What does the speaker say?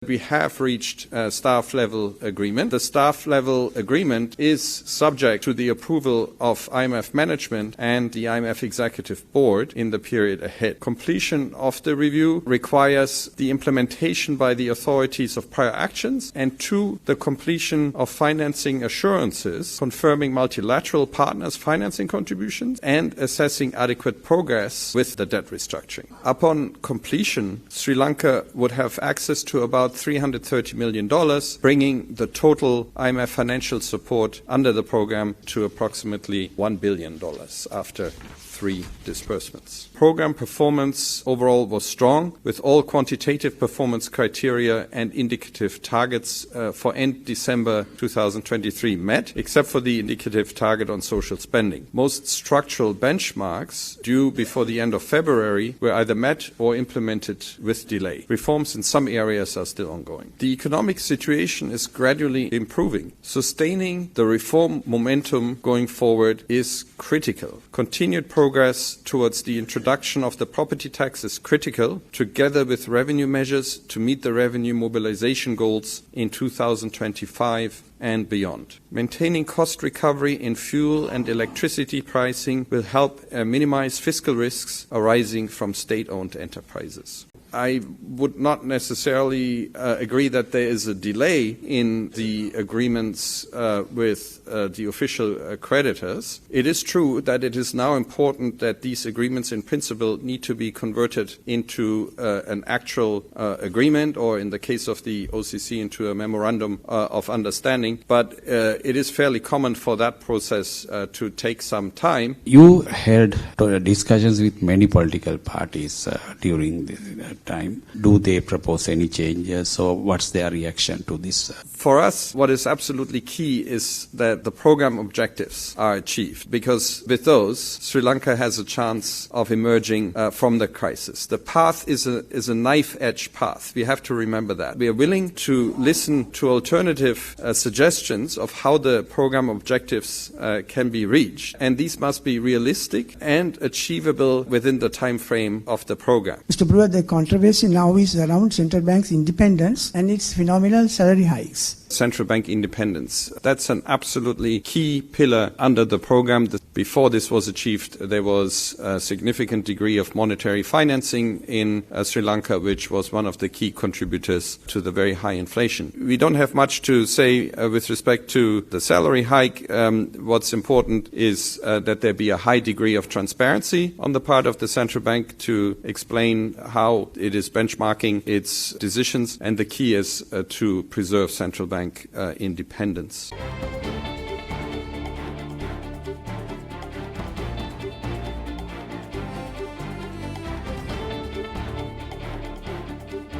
We have reached a staff-level agreement. The staff-level agreement is subject to the approval of IMF management and the IMF Executive Board in the period ahead. Completion of the review requires the implementation by the authorities of prior actions and the completion of financing assurances, confirming multilateral partners' financing contributions and assessing adequate progress with the debt restructuring. Upon completion, Sri Lanka would have access to about $330 million, bringing the total IMF financial support under the program to approximately $1 billion after 3 disbursements. Program performance overall was strong, with all quantitative performance criteria and indicative targets for end December 2023 met, except for the indicative target on social spending. Most structural benchmarks due before the end of February were either met or implemented with delay. Reforms in some areas are still ongoing. The economic situation is gradually improving. Sustaining the reform momentum going forward is critical. Continued progress towards the introduction of the property tax is critical, together with revenue measures to meet the revenue mobilization goals in 2025 and beyond. Maintaining cost recovery in fuel and electricity pricing will help minimize fiscal risks arising from state-owned enterprises. I would not necessarily agree that there is a delay in the agreements with the official creditors. It is true that it is now important that these agreements in principle need to be converted into an actual agreement, or in the case of the OCC into a memorandum of understanding, but it is fairly common for that process to take some time. You held discussions with many political parties during this time. Do they propose any changes, or what's their reaction to this? For us, what is absolutely key is that the program objectives are achieved, because with those, Sri Lanka has a chance of emerging from the crisis. The path is a knife-edge path. We have to remember that. We are willing to listen to alternative suggestions of how the program objectives can be reached, and these must be realistic and achievable within the time frame of the program. Mr. Brewer, the controversy now is around central bank's independence and its phenomenal salary hikes. Central bank independence. That's an absolutely key pillar under the program. Before this was achieved, there was a significant degree of monetary financing in Sri Lanka, which was one of the key contributors to the very high inflation. We don't have much to say with respect to the salary hike. What's important is that there be a high degree of transparency on the part of the central bank to explain how it is benchmarking its decisions, and the key is to preserve central bank independence.